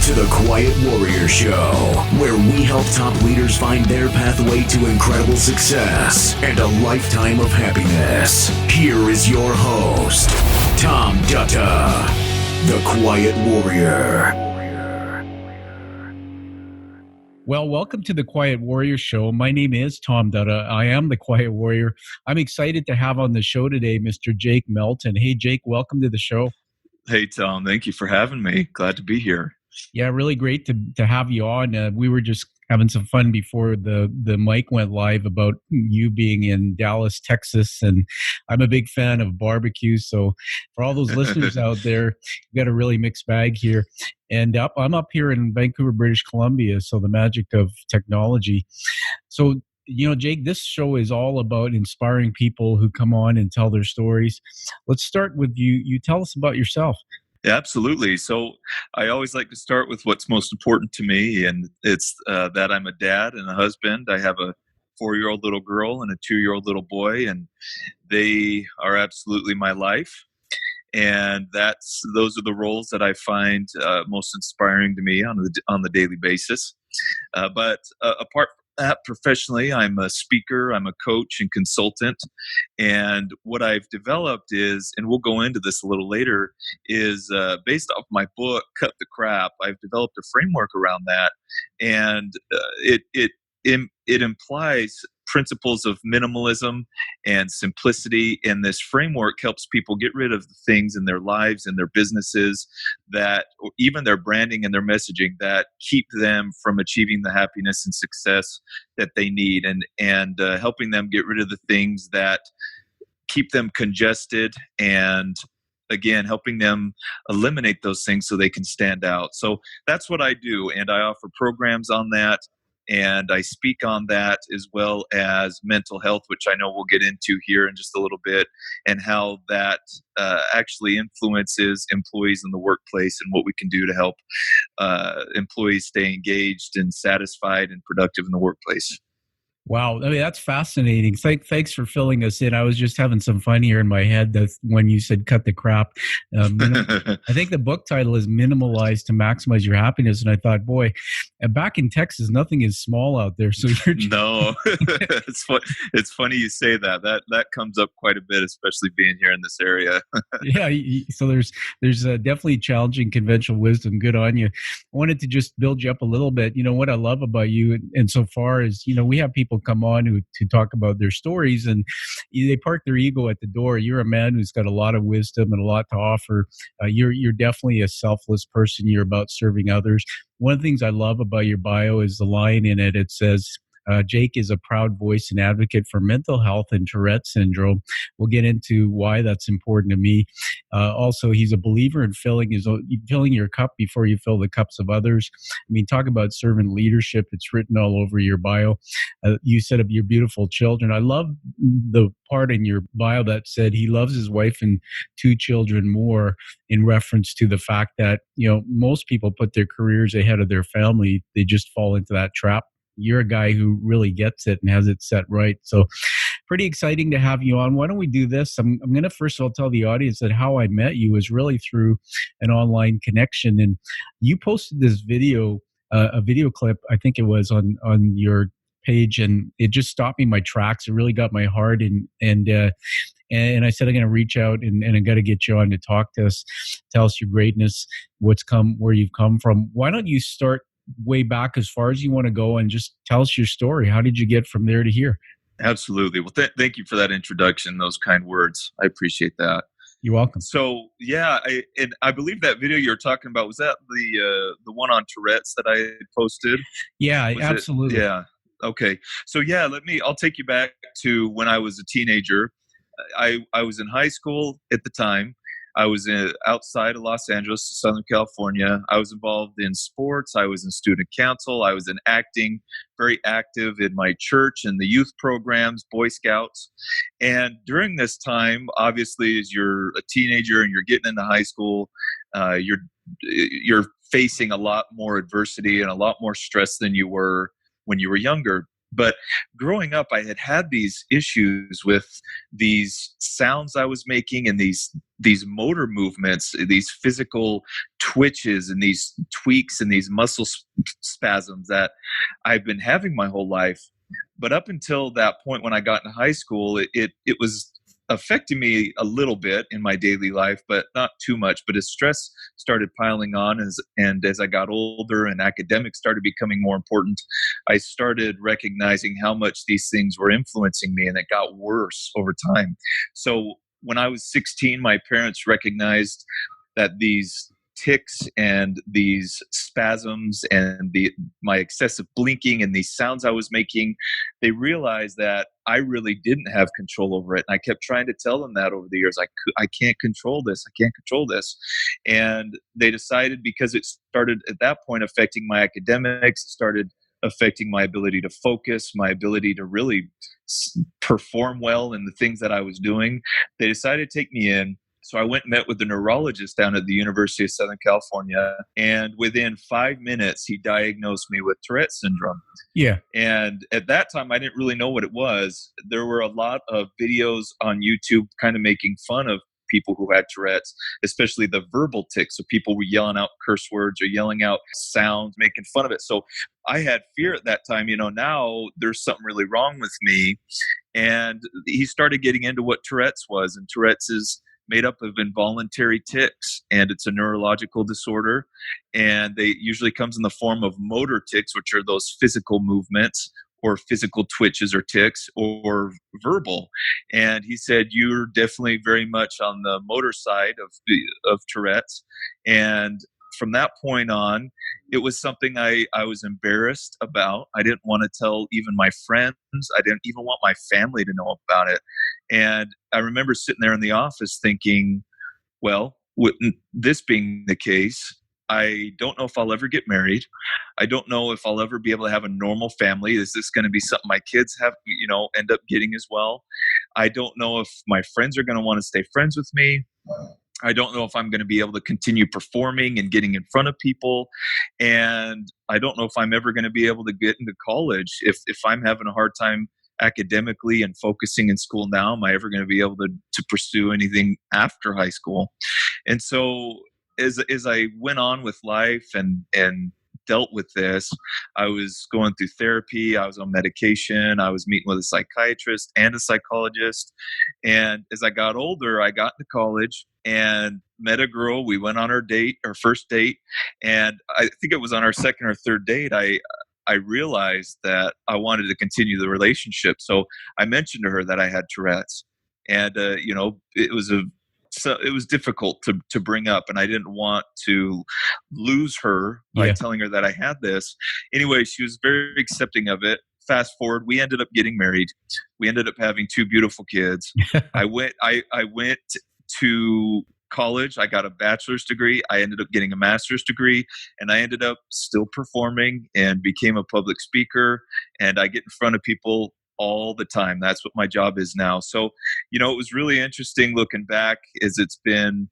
to the Quiet Warrior Show, where we help top leaders find their pathway to incredible success and a lifetime of happiness. Here is your host, Tom Dutta, the Quiet Warrior. Well, welcome to the Quiet Warrior Show. My name is Tom Dutta. I am the Quiet Warrior. I'm excited to have on the show today Mr. Jake Melton. Hey, Jake, welcome to the show. Hey, Tom. Thank you for having me. Glad to be here. Yeah, really great to have you on. We were just having some fun before the mic went live about you being in Dallas, Texas, and I'm a big fan of barbecue. So for all those listeners out there, we've got a really mixed bag here. And I'm up here in Vancouver, British Columbia, so the magic of technology. So, Jake, this show is all about inspiring people who come on and tell their stories. Let's start with you. You tell us about yourself. Yeah, absolutely. So I always like to start with what's most important to me, and it's that I'm a dad and a husband. I have a 4-year-old little girl and a 2-year-old little boy, and they are absolutely my life. And those are the roles that I find most inspiring to me on the daily basis. But apart from that, professionally, I'm a speaker, I'm a coach and consultant. And what I've developed is, and we'll go into this a little later, is based off my book, Cut the Crap. I've developed a framework around that. And it implies principles of minimalism and simplicity, and this framework helps people get rid of the things in their lives and their businesses or even their branding and their messaging that keep them from achieving the happiness and success that they need, and helping them get rid of the things that keep them congested, and again, helping them eliminate those things so they can stand out. So that's what I do, and I offer programs on that. And I speak on that, as well as mental health, which I know we'll get into here in just a little bit, and how that actually influences employees in the workplace and what we can do to help employees stay engaged and satisfied and productive in the workplace. Wow. I mean, that's fascinating. Thanks for filling us in. I was just having some fun here in my head when you said cut the crap. I think the book title is Minimalize to Maximize Your Happiness. And I thought, boy, back in Texas, nothing is small out there. So you're No, it's funny you say that. That comes up quite a bit, especially being here in this area. Yeah. So there's definitely challenging conventional wisdom. Good on you. I wanted to just build you up a little bit. What I love about you, and so far is, we have people come on to talk about their stories, and they park their ego at the door. You're a man who's got a lot of wisdom and a lot to offer. You're definitely a selfless person. You're about serving others. One of the things I love about your bio is the line in it. It says, Jake is a proud voice and advocate for mental health and Tourette Syndrome. We'll get into why that's important to me. Also, he's a believer in filling your cup before you fill the cups of others. I mean, talk about servant leadership. It's written all over your bio. You said of your beautiful children. I love the part in your bio that said he loves his wife and 2 children more, in reference to the fact that, most people put their careers ahead of their family. They just fall into that trap. You're a guy who really gets it and has it set right. So pretty exciting to have you on. Why don't we do this? I'm going to first of all tell the audience that how I met you was really through an online connection. And you posted this video, a video clip, I think it was on your page, and it just stopped me in my tracks. It really got my heart. And I said, I'm going to reach out and I got to get you on to talk to us, tell us your greatness, where you've come from. Why don't you start way back as far as you want to go and just tell us your story? How did you get from there to here? Absolutely. Well, thank you for that introduction, those kind words. I appreciate that. You're welcome. So, yeah, I believe that video you're talking about, was that the one on Tourette's that I had posted? Yeah, absolutely. Yeah. Okay. So, yeah, I'll take you back to when I was a teenager. I was in high school at the time. I was outside of Los Angeles, Southern California. I was involved in sports. I was in student council. I was in acting, very active in my church and the youth programs, Boy Scouts. And during this time, obviously, as you're a teenager and you're getting into high school, you're facing a lot more adversity and a lot more stress than you were when you were younger. But growing up, I had these issues with these sounds I was making and these motor movements, these physical twitches and these tweaks and these muscle spasms that I've been having my whole life. But up until that point, when I got into high school, it was affecting me a little bit in my daily life, but not too much. But as stress started piling on, and as I got older and academics started becoming more important, I started recognizing how much these things were influencing me, and it got worse over time. So when I was 16, my parents recognized that these tics and these spasms and my excessive blinking and these sounds I was making, they realized that I really didn't have control over it. And I kept trying to tell them that over the years. I can't control this. I can't control this. And they decided, because it started at that point affecting my academics, it started affecting my ability to focus, my ability to really perform well in the things that I was doing, they decided to take me in. So I went and met with the neurologist down at the University of Southern California. And within 5 minutes, he diagnosed me with Tourette Syndrome. Yeah. And at that time, I didn't really know what it was. There were a lot of videos on YouTube kind of making fun of people who had Tourette's, especially the verbal tics. So people were yelling out curse words or yelling out sounds, making fun of it. So I had fear at that time. Now there's something really wrong with me. And he started getting into what Tourette's was. And Tourette's is made up of involuntary tics, and it's a neurological disorder, and they usually comes in the form of motor tics, which are those physical movements or physical twitches or tics, or verbal. And he said, you're definitely very much on the motor side of Tourette's. And from that point on, it was something I was embarrassed about. I didn't want to tell even my friends. I didn't even want my family to know about it. And I remember sitting there in the office thinking, well, with this being the case, I don't know if I'll ever get married. I don't know if I'll ever be able to have a normal family. Is this going to be something my kids have, end up getting as well? I don't know if my friends are going to want to stay friends with me. I don't know if I'm going to be able to continue performing and getting in front of people. And I don't know if I'm ever going to be able to get into college. If I'm having a hard time academically and focusing in school now, am I ever going to be able to pursue anything after high school? And so as I went on with life and dealt with this, I was going through therapy, I was on medication, I was meeting with a psychiatrist and a psychologist. And as I got older, I got into college and met a girl. We went on our first date. And I think it was on our second or third date, I realized that I wanted to continue the relationship. So I mentioned to her that I had Tourette's. And, it was difficult to bring up, and I didn't want to lose her by telling her that I had this. Anyway, she was very accepting of it. Fast forward, we ended up getting married. We ended up having 2 beautiful kids. I went to college. I got a bachelor's degree. I ended up getting a master's degree, and I ended up still performing and became a public speaker. And I get in front of people all the time. That's what my job is now. So, it was really interesting looking back, as it's been,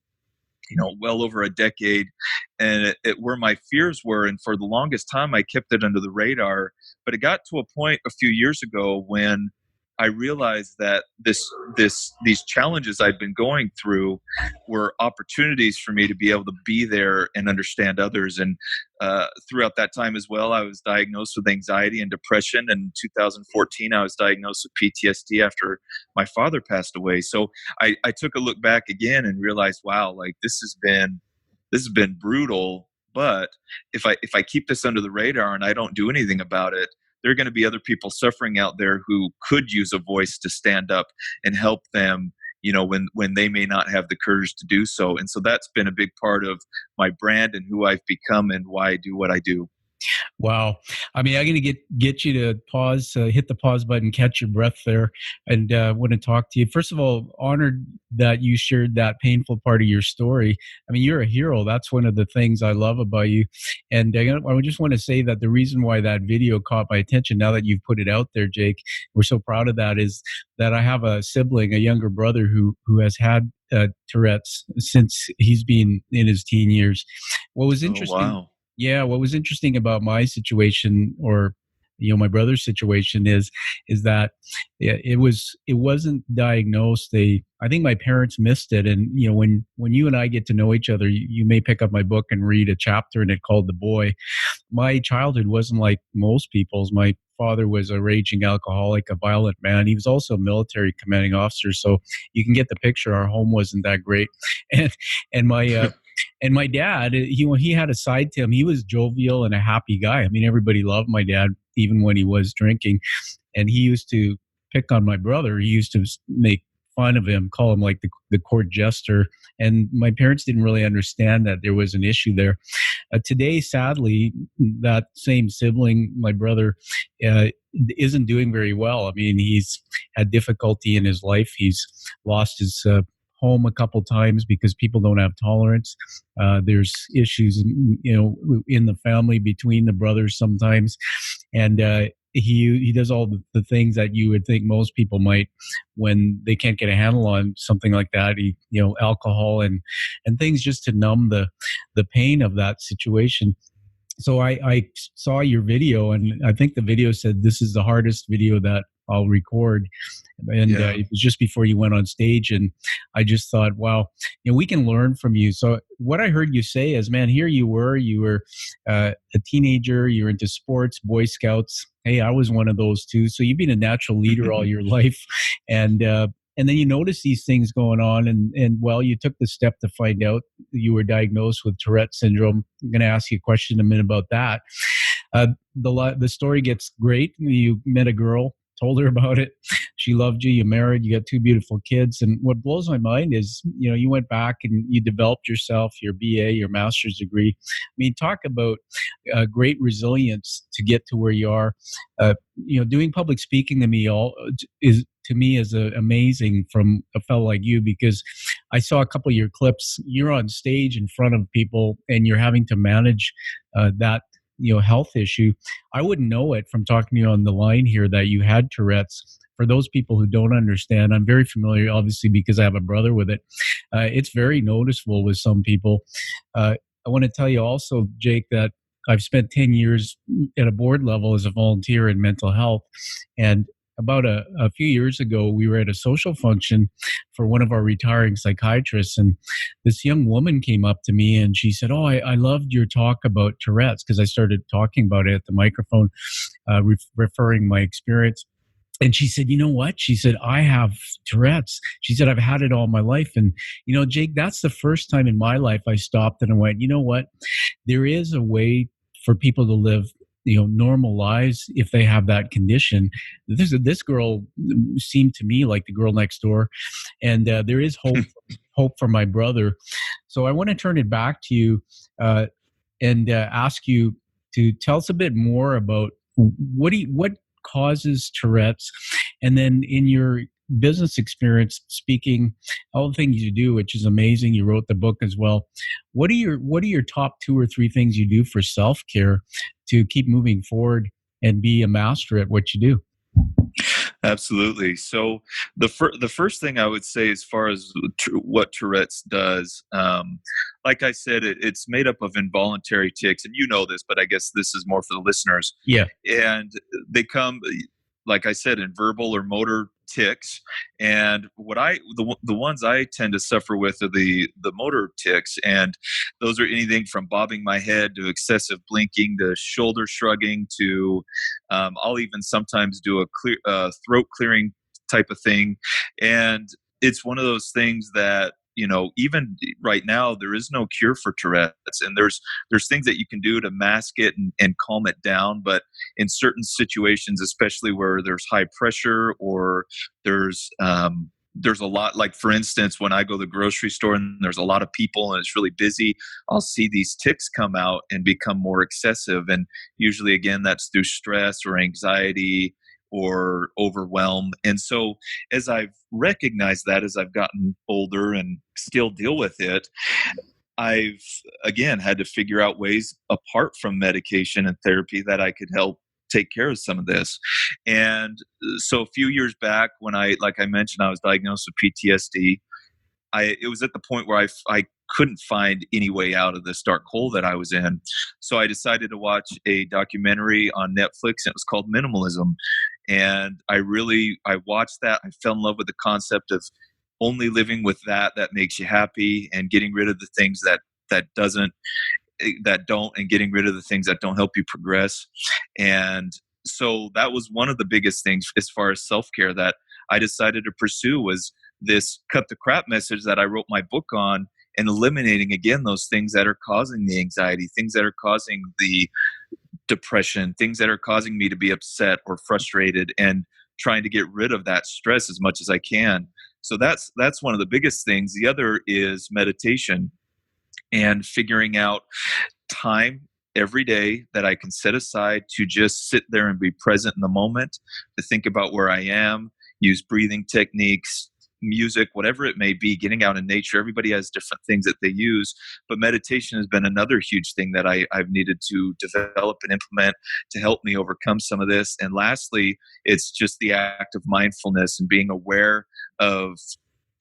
well over a decade, and where my fears were. And for the longest time, I kept it under the radar. But it got to a point a few years ago when I realized that these challenges I'd been going through were opportunities for me to be able to be there and understand others. And throughout that time as well, I was diagnosed with anxiety and depression. And in 2014, I was diagnosed with PTSD after my father passed away. So I took a look back again and realized, wow, like this has been brutal. But if I keep this under the radar and I don't do anything about it, there are going to be other people suffering out there who could use a voice to stand up and help them, when they may not have the courage to do so. And so that's been a big part of my brand and who I've become and why I do what I do. Wow. I mean, I'm going to get you to pause, hit the pause button, catch your breath there, and want to talk to you. First of all, honored that you shared that painful part of your story. I mean, you're a hero. That's one of the things I love about you. And I just want to say that the reason why that video caught my attention, now that you've put it out there, Jake, we're so proud of that, is that I have a sibling, a younger brother who has had Tourette's since he's been in his teen years. What was interesting. Oh, wow. Yeah, what was interesting about my situation, or my brother's situation is that it wasn't diagnosed. I think my parents missed it. And when you and I get to know each other, you may pick up my book and read a chapter in it called The Boy. My childhood wasn't like most people's. My father was a raging alcoholic, a violent man. He was also a military commanding officer, so you can get the picture. Our home wasn't that great, and and my and my dad, he had a side to him. He was jovial and a happy guy. I mean, everybody loved my dad, even when he was drinking. And he used to pick on my brother. He used to make fun of him, call him like the court jester. And my parents didn't really understand that there was an issue there. Today, sadly, that same sibling, my brother, isn't doing very well. I mean, he's had difficulty in his life. He's lost his home a couple times because people don't have tolerance. There's issues, in the family between the brothers sometimes, and he does all the things that you would think most people might when they can't get a handle on something like that. Alcohol and things just to numb the pain of that situation. So I saw your video, and I think the video said this is the hardest video that I'll record. And it was just before you went on stage, and I just thought, wow, we can learn from you. So what I heard you say is, man, here you were a teenager, you're into sports, Boy Scouts. Hey, I was one of those too. So you've been a natural leader all your life, and then you notice these things going on, and you took the step to find out you were diagnosed with Tourette Syndrome. I'm going to ask you a question in a minute about that. The story gets great. You met a girl, told her about it. She loved you. You married. You got 2 beautiful kids. And what blows my mind is, you went back and you developed yourself, your BA, your master's degree. I mean, talk about great resilience to get to where you are. Doing public speaking to me is amazing from a fellow like you, because I saw a couple of your clips. You're on stage in front of people and you're having to manage that health issue. I wouldn't know it from talking to you on the line here that you had Tourette's. For those people who don't understand, I'm very familiar, obviously, because I have a brother with it. It's very noticeable with some people. I want to tell you also, Jake, that I've spent 10 years at a board level as a volunteer in mental health. And about a few years ago, we were at a social function for one of our retiring psychiatrists, and this young woman came up to me and she said, "Oh, I loved your talk about Tourette's," because I started talking about it at the microphone, referring my experience. And she said, "You know what?" She said, "I have Tourette's." She said, "I've had it all my life." And, Jake, that's the first time in my life I stopped and I went, you know what? There is a way for people to live normal lives if they have that condition. This girl seemed to me like the girl next door, and there is hope for my brother. So I want to turn it back to you and ask you to tell us a bit more about what causes Tourette's, and then in your business experience, speaking, all the things you do, which is amazing. You wrote the book as well. What are your top 2 or 3 things you do for self-care to keep moving forward and be a master at what you do? Absolutely. So the first thing I would say, as far as what Tourette's does, like I said, it's made up of involuntary tics, and you know this, but I guess this is more for the listeners. Yeah. And they come, like I said, in verbal or motor tics. And the ones I tend to suffer with are the motor tics, and those are anything from bobbing my head to excessive blinking to shoulder shrugging to I'll even sometimes do a throat clearing type of thing. And it's one of those things that even right now, there is no cure for Tourette's, and there's things that you can do to mask it and calm it down. But in certain situations, especially where there's high pressure or there's a lot, like for instance, when I go to the grocery store and there's a lot of people and it's really busy, I'll see these tics come out and become more excessive. And usually, again, that's through stress or anxiety or overwhelm. And so as I've recognized that, as I've gotten older and still deal with it, I've again had to figure out ways apart from medication and therapy that I could help take care of some of this. And so a few years back, when like I mentioned, I was diagnosed with PTSD. It was at the point where I couldn't find any way out of this dark hole that I was in. So I decided to watch a documentary on Netflix, and it was called Minimalism. And I watched that. I fell in love with the concept of only living with that makes you happy, and getting rid of the things that don't, and getting rid of the things that don't help you progress. And so that was one of the biggest things as far as self-care that I decided to pursue, was this cut the crap message that I wrote my book on, and eliminating again those things that are causing the anxiety, things that are causing the depression, things that are causing me to be upset or frustrated, and trying to get rid of that stress as much as I can. So that's one of the biggest things. The other is meditation, and figuring out time every day that I can set aside to just sit there and be present in the moment, to think about where I am, use breathing techniques, music, whatever it may be, getting out in nature. Everybody has different things that they use, but meditation has been another huge thing that I've needed to develop and implement to help me overcome some of this. And lastly, it's just the act of mindfulness and being aware of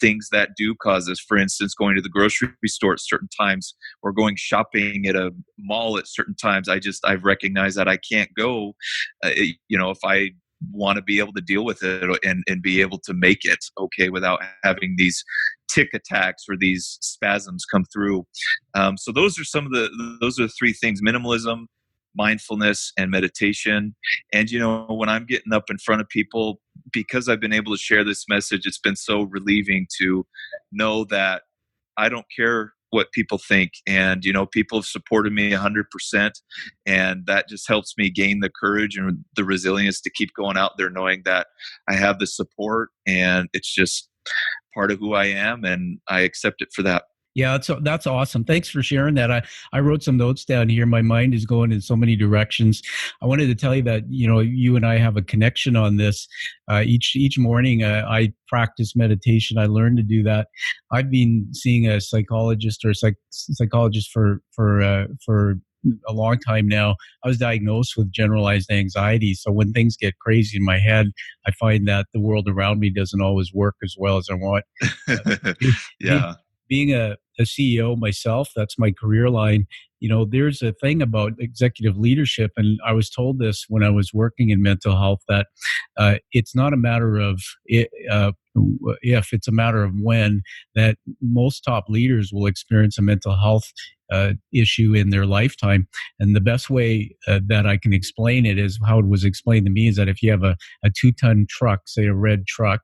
things that do cause this. For instance, going to the grocery store at certain times, or going shopping at a mall at certain times. I've recognized that I can't go, if I want to be able to deal with it and be able to make it okay without having these tick attacks or these spasms come through. So those are the three things: minimalism, mindfulness, and meditation. And when I'm getting up in front of people, because I've been able to share this message, it's been so relieving to know that I don't care what people think. And, people have supported me 100%. And that just helps me gain the courage and the resilience to keep going out there, knowing that I have the support, and it's just part of who I am, and I accept it for that. Yeah, that's awesome. Thanks for sharing that. I wrote some notes down here. My mind is going in so many directions. I wanted to tell you that, you and I have a connection on this. Each morning, I practice meditation. I learned to do that. I've been seeing a psychologist or psychologist for a long time now. I was diagnosed with generalized anxiety. So when things get crazy in my head, I find that the world around me doesn't always work as well as I want. Yeah. Being a CEO myself, that's my career line. There's a thing about executive leadership, and I was told this when I was working in mental health, that it's not a matter of if, it's a matter of when, that most top leaders will experience a mental health issue in their lifetime. And the best way that I can explain it is how it was explained to me, is that if you have a 2-ton truck, say a red truck,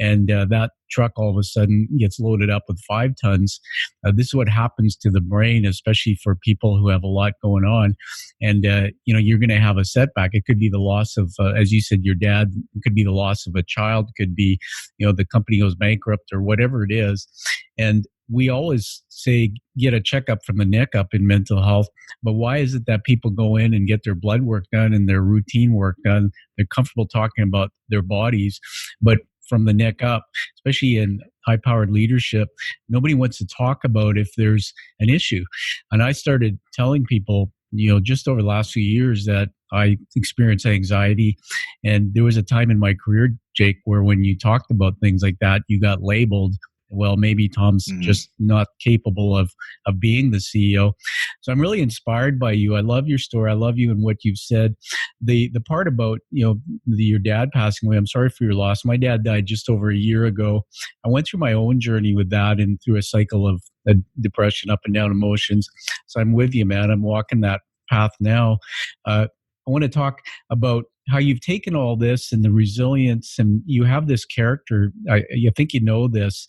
and that truck all of a sudden gets loaded up with 5 tons, this is what happens to the brain, especially for people who have a lot going on. And, you're going to have a setback. It could be the loss of, as you said, your dad. It could be the loss of a child. It could be, the company goes bankrupt or whatever it is. And we always say get a checkup from the neck up in mental health, but why is it that people go in and get their blood work done and their routine work done? They're comfortable talking about their bodies, but from the neck up, especially in high-powered leadership, nobody wants to talk about if there's an issue. And I started telling people, just over the last few years, that I experienced anxiety. And there was a time in my career, Jake, where when you talked about things like that, you got labeled, well, maybe Tom's just not capable of being the CEO. So I'm really inspired by you. I love your story. I love you and what you've said. The part about, your dad passing away, I'm sorry for your loss. My dad died just over a year ago. I went through my own journey with that and through a cycle of depression, up and down emotions. So I'm with you, man. I'm walking that path now. I want to talk about how you've taken all this and the resilience, and you have this character. I think this.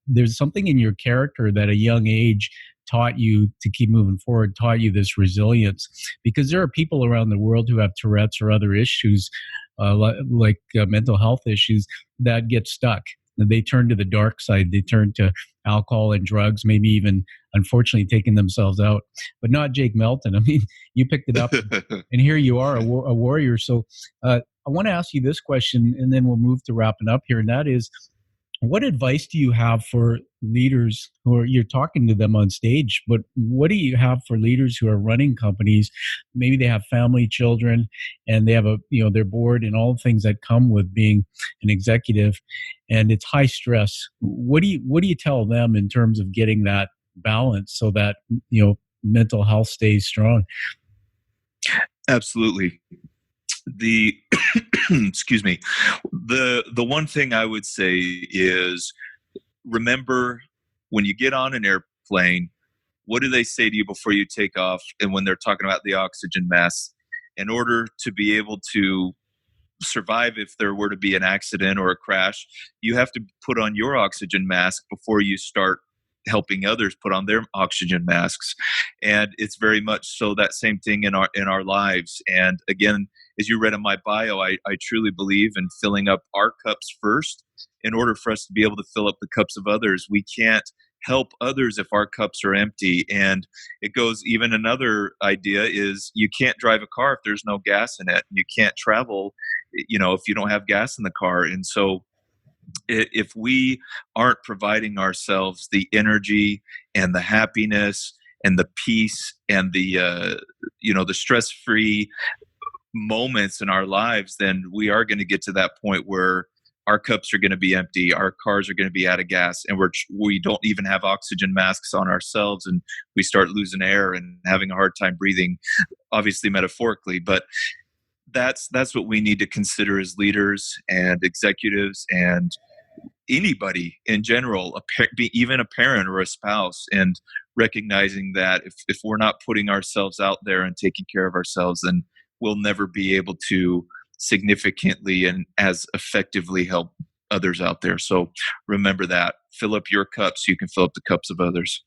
There's something in your character that at a young age taught you to keep moving forward, taught you this resilience, because there are people around the world who have Tourette's or other issues, like mental health issues, that get stuck. They turn to the dark side. They turn to alcohol and drugs, maybe even, unfortunately, taking themselves out. But not Jake Melton. I mean, you picked it up, and here you are, a warrior. So I want to ask you this question, and then we'll move to wrapping up here, and that is, what advice do you have for leaders you're talking to them on stage, but what do you have for leaders who are running companies? Maybe they have family, children, and they have their board and all the things that come with being an executive, and it's high stress. What do you tell them in terms of getting that balance so that, mental health stays strong. Absolutely. The excuse me. The one thing I would say is, remember, when you get on an airplane, what do they say to you before you take off? And when they're talking about the oxygen mask, in order to be able to survive if there were to be an accident or a crash, you have to put on your oxygen mask before you start helping others put on their oxygen masks. And it's very much so that same thing in our lives. And again, as you read in my bio, I truly believe in filling up our cups first in order for us to be able to fill up the cups of others. We can't help others if our cups are empty. And it goes, even another idea is, you can't drive a car if there's no gas in it. You can't travel, if you don't have gas in the car. And so if we aren't providing ourselves the energy and the happiness and the peace and the stress-free moments in our lives, then we are going to get to that point where our cups are going to be empty, our cars are going to be out of gas, and we don't even have oxygen masks on ourselves, and we start losing air and having a hard time breathing, obviously metaphorically. But that's what we need to consider as leaders and executives and anybody in general, even a parent or a spouse, and recognizing that if we're not putting ourselves out there and taking care of ourselves, then we'll never be able to significantly and as effectively help others out there. So remember that. Fill up your cup so you can fill up the cups of others.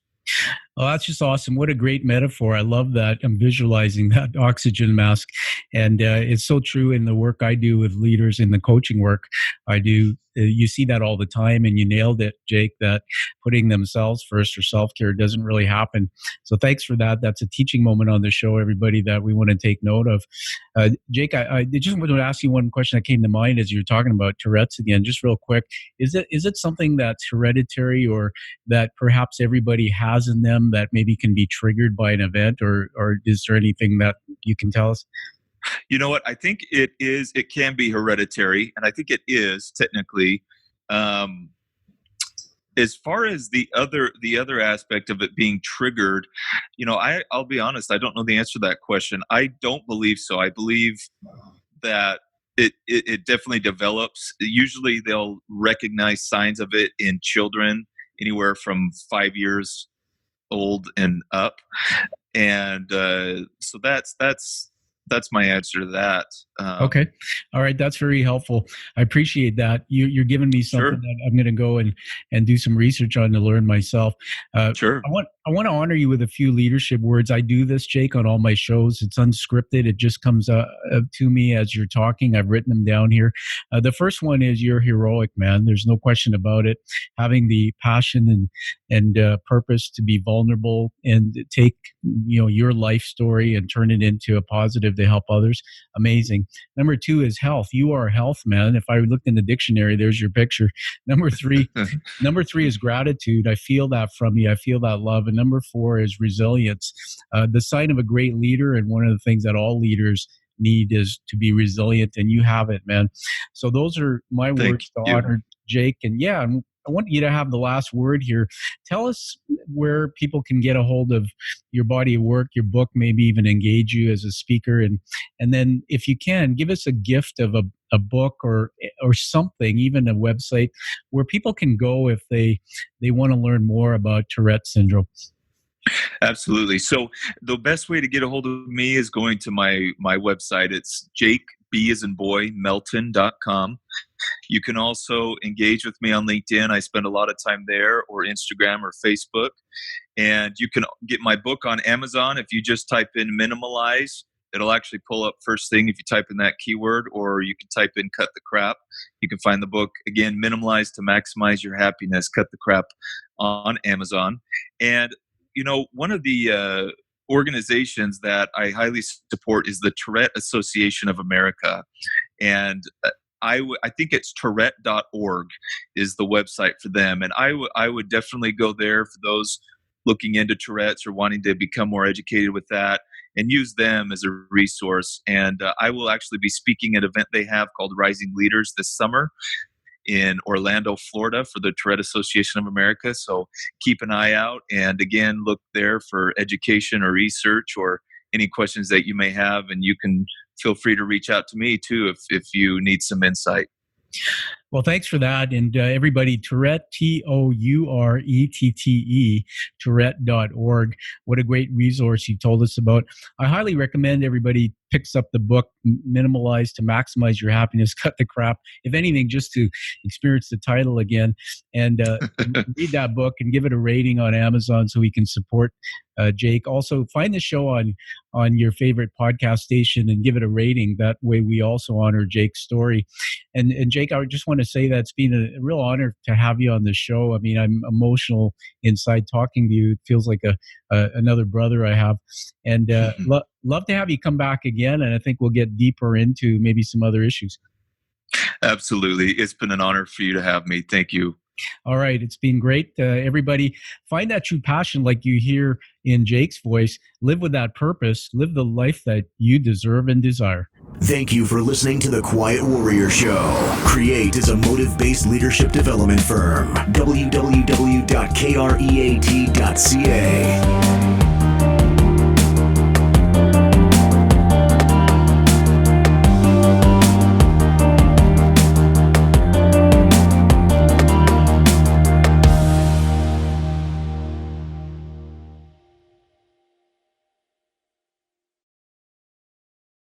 Oh, that's just awesome. What a great metaphor. I love that. I'm visualizing that oxygen mask. And it's so true in the work I do with leaders in the coaching work I do. You see that all the time, and you nailed it, Jake, that putting themselves first or self-care doesn't really happen. So thanks for that. That's a teaching moment on the show, everybody, that we want to take note of. Jake, I just want to ask you one question that came to mind as you're talking about Tourette's again, just real quick. Is it something that's hereditary, or that perhaps everybody has in them that maybe can be triggered by an event, or is there anything that you can tell us? You know what? I think it can be hereditary, and I think it is technically. As far as the other aspect of it being triggered, I'll be honest, I don't know the answer to that question. I don't believe so. I believe that it definitely develops. Usually they'll recognize signs of it in children anywhere from 5 years old and up. And so that's my answer to that. Okay. All right. That's very helpful. I appreciate that. You're giving me something Sure. that I'm going to go and do some research on to learn myself. Sure. I want to honor you with a few leadership words. I do this, Jake, on all my shows. It's unscripted. It just comes to me as you're talking. I've written them down here. The first one is, you're heroic, man. There's no question about it. Having the passion and purpose to be vulnerable and take your life story and turn it into a positive to help others. Amazing. Number 2 is health. You are health, man. If I looked in the dictionary, there's your picture. Number 3 is gratitude. I feel that from you. I feel that love. And number 4 is resilience. The sign of a great leader, and one of the things that all leaders need, is to be resilient, and you have it, man. So those are my words to honor Jake. And I want you to have the last word here. Tell us where people can get a hold of your body of work, your book, maybe even engage you as a speaker. And then if you can, give us a gift of a book or something, even a website where people can go if they want to learn more about Tourette syndrome. Absolutely. So the best way to get a hold of me is going to my website. It's Jake, B as in boy, Melton.com. You can also engage with me on LinkedIn. I spend a lot of time there, or Instagram or Facebook. And you can get my book on Amazon. If you just type in minimalize, it'll actually pull up first thing if you type in that keyword, or you can type in cut the crap. You can find the book, again, Minimalize to Maximize Your Happiness, Cut the Crap, on Amazon. And one of the organizations that I highly support is the Tourette Association of America. And I think it's Tourette.org is the website for them. And I would definitely go there for those looking into Tourette's or wanting to become more educated with that, and use them as a resource. And I will actually be speaking at an event they have called Rising Leaders this summer. in Orlando, Florida for the Tourette Association of America. So keep an eye out. And again, look there for education or research or any questions that you may have. And you can feel free to reach out to me too if you need some insight. Well, thanks for that. And everybody, Tourette, Tourette, Tourette.org. What a great resource you told us about. I highly recommend everybody picks up the book, Minimalize to Maximize Your Happiness, Cut the Crap. If anything, just to experience the title again and read that book and give it a rating on Amazon so we can support Jake. Also, find the show on your favorite podcast station and give it a rating. That way we also honor Jake's story. And Jake, I just want to say that it's been a real honor to have you on the show. I mean, I'm emotional inside talking to you. It feels like another brother I have. And love to have you come back again. And I think we'll get deeper into maybe some other issues. Absolutely. It's been an honor for you to have me. Thank you. All right. It's been great. Everybody, find that true passion like you hear in Jake's voice. Live with that purpose. Live the life that you deserve and desire. Thank you for listening to The Quiet Warrior Show. Create is a motive-based leadership development firm. www.kreat.ca